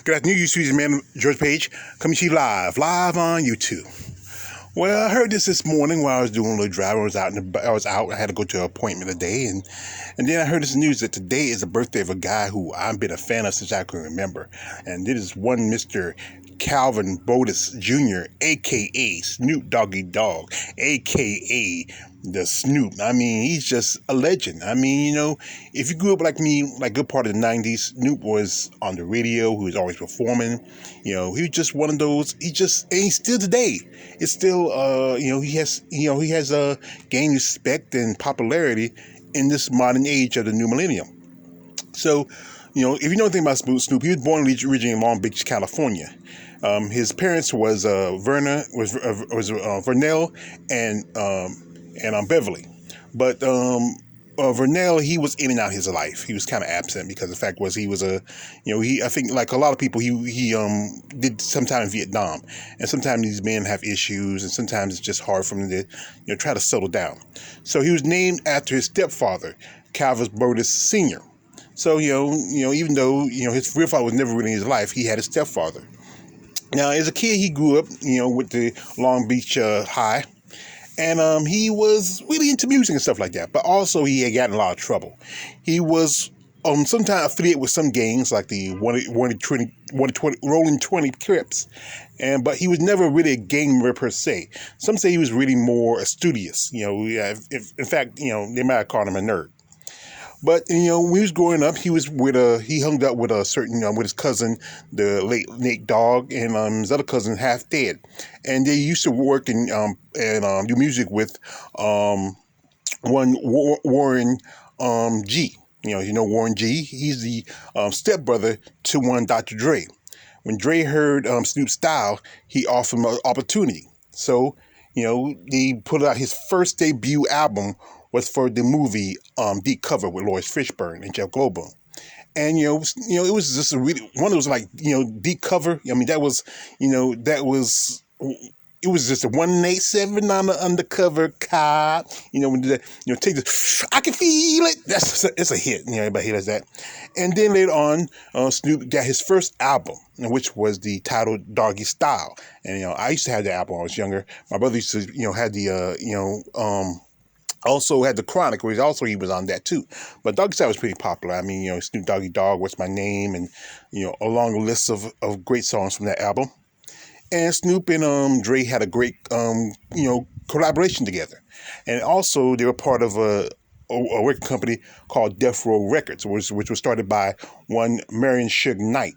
Good afternoon, YouTube man, George Page, coming to you live on YouTube. Well, I heard this morning while I was doing a little drive. I was out. I had to go to an appointment today, and then I heard this news that today is the birthday of a guy who I've been a fan of since I can remember, and this is one Mr. Calvin Bodis Jr., aka Snoop Dogg, aka the Snoop. I mean, he's just a legend. I mean, if you grew up like me, like good part of the '90s, Snoop was on the radio. He was always performing. He was just one of those. And he's still today. It's still, he has gained respect and popularity in this modern age of the new millennium. So, if you know anything about Snoop, he was born originally in Long Beach, California. His parents was Vernell and Beverly, but Vernell, he was in and out of his life. He was kind of absent because the fact was he was I think like a lot of people, he did sometime in Vietnam, and sometimes these men have issues, and sometimes it's just hard for them to try to settle down. So he was named after his stepfather, Calvin Bodis Sr. So even though his real father was never really in his life, he had a stepfather. Now, as a kid, he grew up with the Long Beach High. And he was really into music and stuff like that. But also he had gotten in a lot of trouble. He was sometimes affiliated with some gangs like the Rolling 20 Crips. But he was never really a gang member per se. Some say he was really more studious. In fact, they might have called him a nerd. But when he was growing up, he hung out with with his cousin, the late Nate Dogg, and his other cousin, Half Dead, and they used to work and do music with one Warren G. Warren G. He's the stepbrother to one Dr. Dre. When Dre heard Snoop's style, he offered him an opportunity. So they put out his first debut album was for the movie Deep Cover with Lawrence Fishburne and Jeff Goldblum. And it was just a really one of those Deep Cover. I mean, it was just a 187 on the undercover cop. Take the I can feel it. It's a hit. Everybody hears that. And then later on, Snoop got his first album, which was the title Doggy Style. And I used to have the album when I was younger. My brother used to had the also had the Chronic, where he was on that too. But Doggy Style was pretty popular. I mean, Snoop Doggy Dogg, What's My Name, and a long list of great songs from that album. And Snoop and Dre had a great collaboration together. And also they were part of a record company called Death Row Records, which was started by one Marion Suge Knight.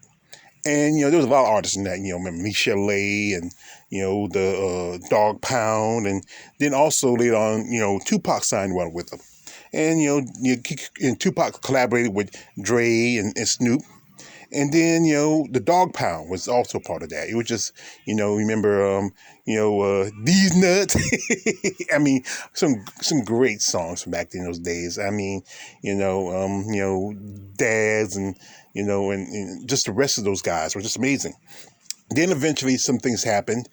And there was a lot of artists in that. Remember Michelle and the Dog Pound, and then also later on, Tupac signed one with them, and and Tupac collaborated with Dre and Snoop, and then the Dog Pound was also part of that. It was just remember These Nuts. I mean, some great songs from back in those days. I mean, Dads and and just the rest of those guys were just amazing. Then eventually some things happened,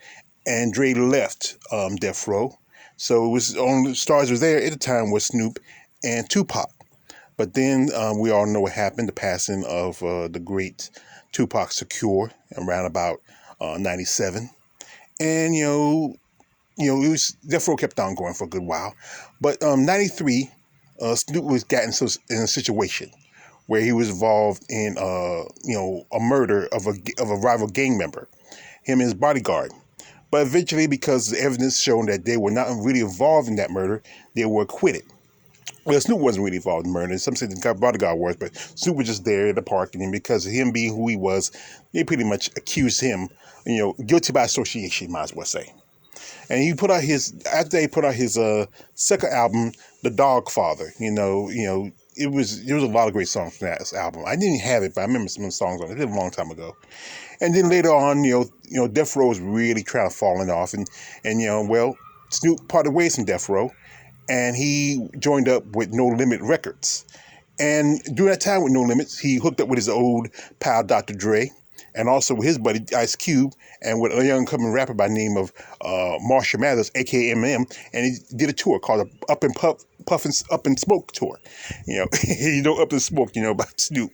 and Dre left Death Row. So it was only stars was there at the time was Snoop and Tupac. But then we all know what happened, the passing of the great Tupac Shakur around about 97. And, it was Death Row kept on going for a good while. But 93, Snoop was getting in a situation where he was involved in, a murder of a rival gang member, him and his bodyguard. But eventually, because the evidence showed that they were not really involved in that murder, they were acquitted. Well, Snoop wasn't really involved in murder. Some say the bodyguard was, but Snoop was just there at the park, and because of him being who he was, they pretty much accused him, guilty by association, might as well say. And after they put out his second album, The Dog Father, there was a lot of great songs from that album. I didn't have it, but I remember some of the songs on it. It was a long time ago. And then later on, Death Row was really trying to falling off, and Snoop parted ways from Death Row, and he joined up with No Limit Records. And during that time with No Limits, he hooked up with his old pal Dr. Dre, and also with his buddy Ice Cube, and with a young coming rapper by the name of Marshall Mathers, aka Eminem, and he did a tour called the Up and Smoke tour. Up and Smoke, about Snoop.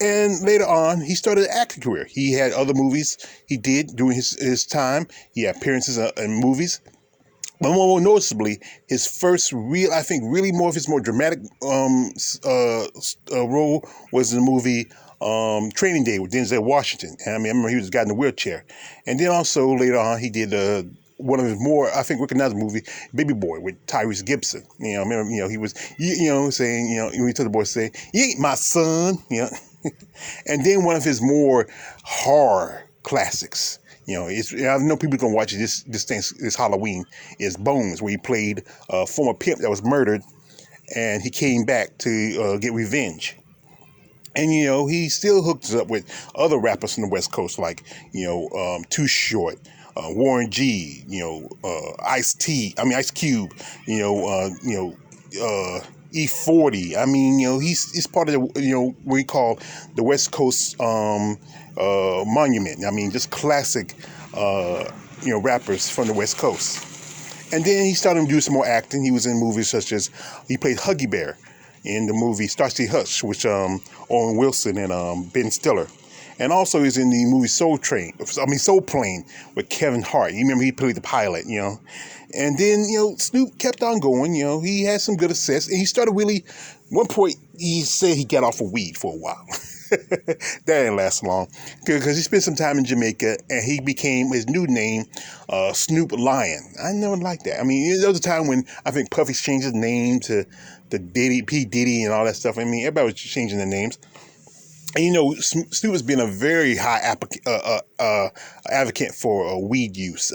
And later on, he started an acting career. He had other movies he did during his time. He had appearances in movies. But more noticeably, his first I think really more of his more dramatic role was in the movie Training Day with Denzel Washington. And I remember he was a guy in a wheelchair. And then also later on, he did one of his more, I think, recognized movie, Baby Boy with Tyrese Gibson. Remember, he was, saying, when he told the boy, say, "You ain't my son," And then one of his more horror classics. I know people are gonna watch it this Halloween. Is Bones, where he played a former pimp that was murdered, and he came back to get revenge. And he still hooks up with other rappers from the West Coast, like Too Short, Warren G, Ice Cube, E40. He's part of the what we call the West Coast monument. Just classic rappers from the West Coast. And then he started to do some more acting. He was in movies such as he played Huggy Bear in the movie Starsky Hutch, which Owen Wilson and Ben Stiller. And also he's in the movie Soul Plane with Kevin Hart. You remember he played the pilot, And then, Snoop kept on going, he had some good success. And he started really, one point, he said he got off of weed for a while. That didn't last long. Because he spent some time in Jamaica and he became his new name, Snoop Lion. I never liked that. There was a time when I think Puffy changed his name to P. Diddy and all that stuff. Everybody was changing their names. And Snoop has been a very high advocate for weed use.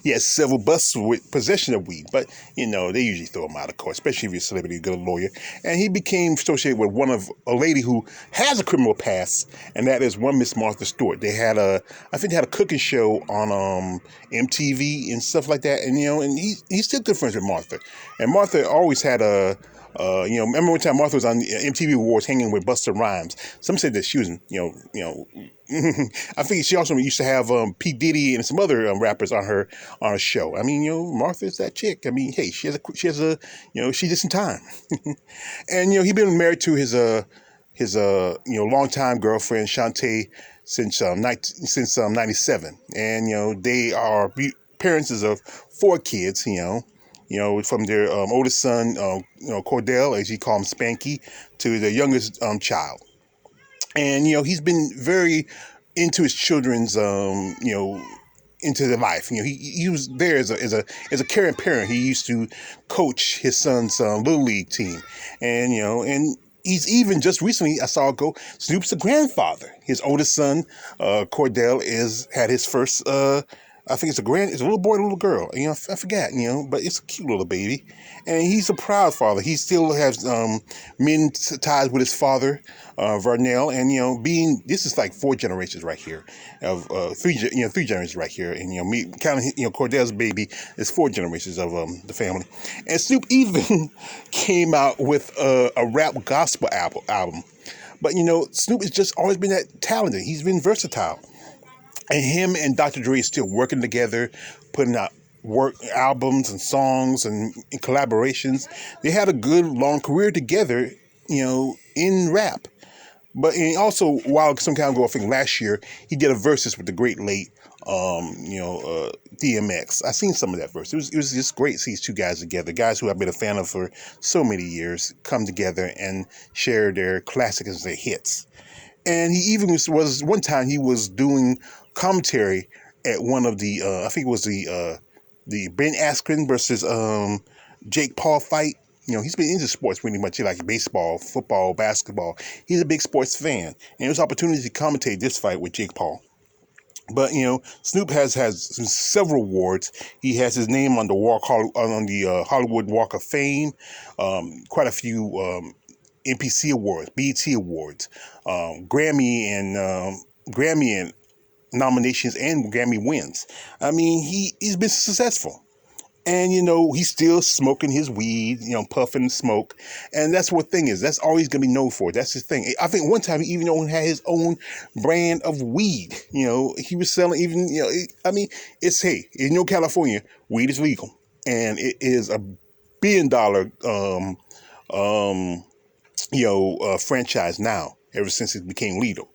He has several busts with possession of weed, but they usually throw him out of court, especially if you're a celebrity, good lawyer. And he became associated with a lady who has a criminal past, and that is one Miss Martha Stewart. I think they had a cooking show on MTV and stuff like that, and and he's still good friends with Martha. And Martha always had remember one time Martha was on the MTV Awards hanging with Busta Rhymes. Some said that she was, I think she also used to have P. Diddy and some other rappers on her show. Martha's that chick. Hey, she did some time. And he been married to his longtime girlfriend Shantae since 97, and they are parents of 4 kids. From their oldest son, Cordell, as you call him, Spanky, to the youngest child. And, he's been very into his children's, into their life. He was there as a caring parent. He used to coach his son's Little League team. And, and he's even just recently, I saw it go, Snoop's a grandfather. His oldest son, Cordell, had his first, I think it's a little boy and a little girl. I forgot, but it's a cute little baby. And he's a proud father. He still has men ties with his father, Vernell. And, this is like 4 generations right here of 3 generations right here. And, me counting, Cordell's baby is 4 generations of the family. And Snoop even came out with a rap gospel album. But, Snoop has just always been that talented. He's been versatile. And him and Dr. Dre are still working together, putting out albums and songs and collaborations. They had a good long career together, in rap. But also, while some time ago, I think last year, he did a versus with the great late, DMX. I seen some of that verse. It was just great to see these 2 guys together, guys who I've been a fan of for so many years, come together and share their classics, their hits. And he even was one time he was doing commentary at one of the I think it was the Ben Askren versus Jake Paul fight. He's been into sports pretty much. He likes baseball, football, basketball. He's a big sports fan, and it was an opportunity to commentate this fight with Jake Paul. But Snoop has several awards. He has his name on the Hollywood Walk of Fame. Quite a few NPC awards, BET awards, Grammy and nominations and Grammy wins. He's been successful. And, he's still smoking his weed, puffing smoke. And that's what thing is. That's all he's going to be known for. That's his thing. I think one time he even had his own brand of weed. He was selling even, it's, hey, in California, weed is legal. And it is a $1 billion, franchise now, ever since it became legal.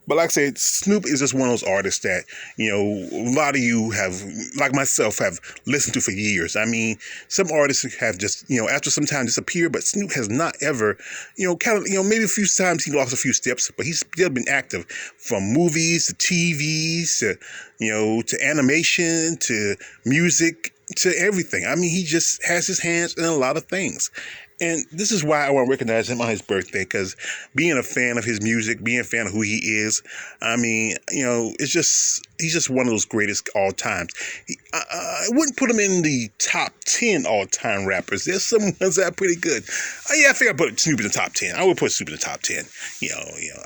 But like I said, Snoop is just one of those artists that, a lot of you have, like myself, have listened to for years. I mean, some artists have just, after some time disappeared, but Snoop has not ever, maybe a few times he lost a few steps, but he's still been active from movies to TVs to, to animation to music to everything. I mean, he just has his hands in a lot of things. And this is why I want to recognize him on his birthday, because being a fan of his music, being a fan of who he is, I mean, he's just one of those greatest all times. I wouldn't put him in the top 10 all time rappers. There's some ones that are pretty good. Yeah, I think I put Snoop in the top 10. I would put Snoop in the top 10.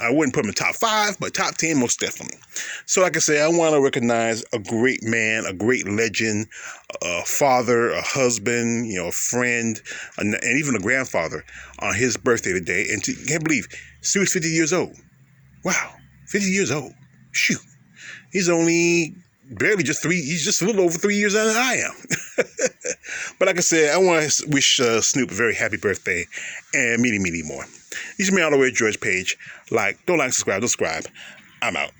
I wouldn't put him in the top 5, but top 10 most definitely. So like I say, I want to recognize a great man, a great legend, a father, a husband, a friend, and even a grandfather on his birthday today. And can't believe Snoop's 50 years old. Wow, 50 years old. Shoot. He's only barely he's just a little over 3 years older than I am. But like I said, I want to wish Snoop a very happy birthday and many, many more. These are me all the way, George Page. Don't like, subscribe, I'm out.